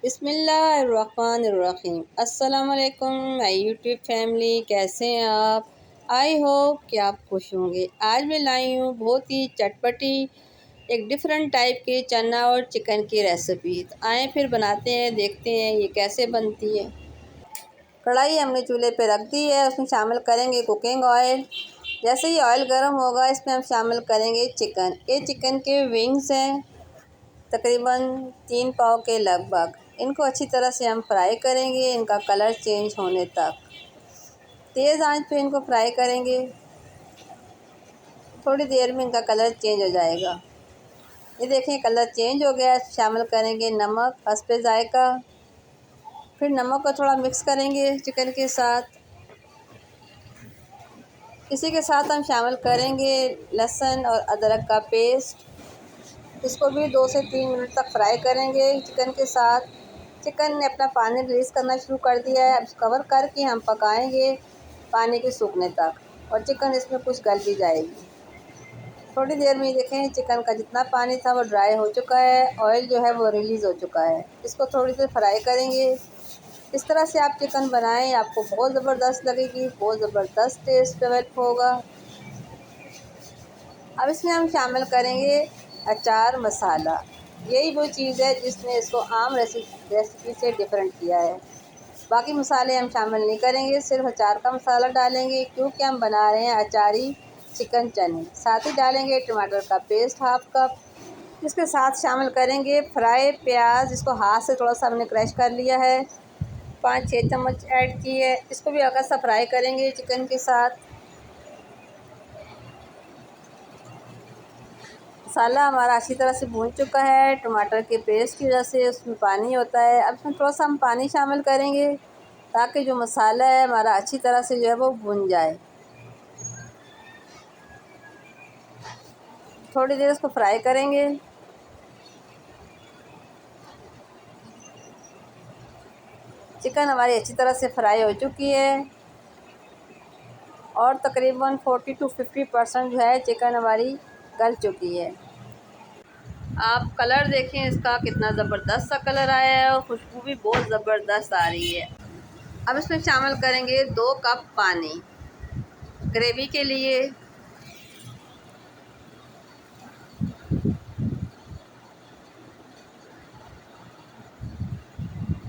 बिस्मिल्लाहिर्रहमानिर्रहीम। अस्सलाम वालेकुम माय यूट्यूब फैमिली, कैसे हैं आप? आई होप कि आप खुश होंगे। आज मैं लाई हूँ बहुत ही चटपटी एक डिफरेंट टाइप के चना और चिकन की रेसिपी। तो आए फिर बनाते हैं, देखते हैं ये कैसे बनती है। कढ़ाई हमने चूल्हे पे रख दी है, उसमें शामिल करेंगे कुकिंग ऑयल। जैसे ही ऑयल गर्म होगा इसमें हम शामिल करेंगे चिकन। ये चिकन के विंग्स हैं, तकरीबन 3 पाव के लगभग। इनको अच्छी तरह से हम फ्राई करेंगे, इनका कलर चेंज होने तक। तेज़ आंच पे इनको फ्राई करेंगे, थोड़ी देर में इनका कलर चेंज हो जाएगा। ये देखें कलर चेंज हो गया। शामिल करेंगे नमक हस्बे जायका। फिर नमक को थोड़ा मिक्स करेंगे चिकन के साथ। इसी के साथ हम शामिल करेंगे लहसुन और अदरक का पेस्ट। इसको भी 2 से 3 मिनट तक फ्राई करेंगे चिकन के साथ। चिकन ने अपना पानी रिलीज़ करना शुरू कर दिया है। अब कवर करके हम पकाएंगे पानी के सूखने तक, और चिकन इसमें कुछ गल भी जाएगी। थोड़ी देर में देखें चिकन का जितना पानी था वो ड्राई हो चुका है, ऑयल जो है वो रिलीज़ हो चुका है। इसको थोड़ी देर फ्राई करेंगे। इस तरह से आप चिकन बनाएं, आपको बहुत ज़बरदस्त लगेगी, बहुत ज़बरदस्त टेस्ट डेवलप होगा। अब इसमें हम शामिल करेंगे अचार मसाला। यही वो चीज़ है जिसने इसको आम रेसिपी से डिफरेंट किया है। बाकी मसाले हम शामिल नहीं करेंगे, सिर्फ अचार का मसाला डालेंगे, क्योंकि हम बना रहे हैं अचारी चिकन चने। साथ ही डालेंगे टमाटर का पेस्ट हाफ कप। इसके साथ शामिल करेंगे फ्राई प्याज। इसको हाथ से थोड़ा सा हमने क्रश कर लिया है, 5-6 चम्मच ऐड किए। इसको भी हल्का सा फ्राई करेंगे चिकन के साथ। मसाला हमारा अच्छी तरह से भून चुका है। टमाटर के पेस्ट की वजह से उसमें पानी होता है। अब इसमें थोड़ा सा हम पानी शामिल करेंगे ताकि जो मसाला है हमारा अच्छी तरह से जो है वो भुन जाए। थोड़ी देर इसको फ्राई करेंगे। चिकन हमारी अच्छी तरह से फ्राई हो चुकी है, और तकरीबन 40 to 50% जो है चिकन हमारी गल चुकी है। आप कलर देखें इसका कितना ज़बरदस्त सा कलर आया है, और खुशबू भी बहुत ज़बरदस्त आ रही है। अब इसमें शामिल करेंगे 2 कप पानी ग्रेवी के लिए।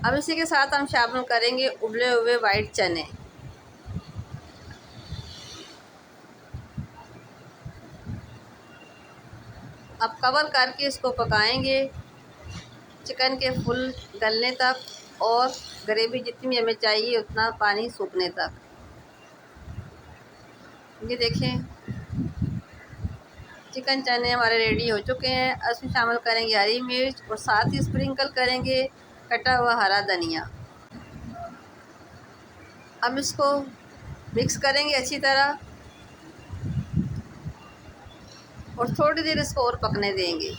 अब इसी के साथ हम शामिल करेंगे उबले हुए वाइट चने। अब कवर करके इसको पकाएंगे चिकन के फुल गलने तक, और ग्रेवी जितनी हमें चाहिए उतना पानी सूखने तक। ये देखें चिकन चने हमारे रेडी हो चुके हैं। अब इसमें शामिल करेंगे हरी मिर्च, और साथ ही स्प्रिंकल करेंगे कटा हुआ हरा धनिया। अब इसको मिक्स करेंगे अच्छी तरह, और थोड़ी देर इसको और पकने देंगे।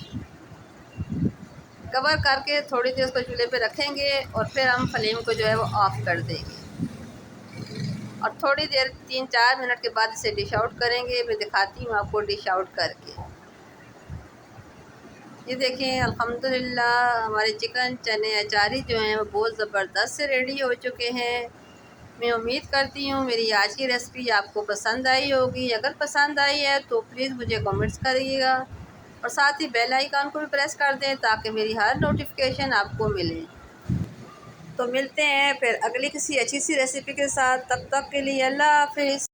कवर करके थोड़ी देर इसको चूल्हे पे रखेंगे, और फिर हम फ्लेम को जो है वो ऑफ़ कर देंगे, और थोड़ी देर 3-4 मिनट के बाद इसे डिश आउट करेंगे। मैं दिखाती हूँ आपको डिश आउट करके। ये देखें अल्हम्दुलिल्लाह हमारे चिकन चने अचारी जो हैं वो बहुत ज़बरदस्त से रेडी हो चुके हैं। मैं उम्मीद करती हूँ मेरी आज की रेसिपी आपको पसंद आई होगी। अगर पसंद आई है तो प्लीज़ मुझे कमेंट्स करिएगा, और साथ ही बेल आइकन को भी प्रेस कर दें ताकि मेरी हर नोटिफिकेशन आपको मिले। तो मिलते हैं फिर अगली किसी अच्छी सी रेसिपी के साथ। तब तक के लिए अल्लाह हाफ़िज़।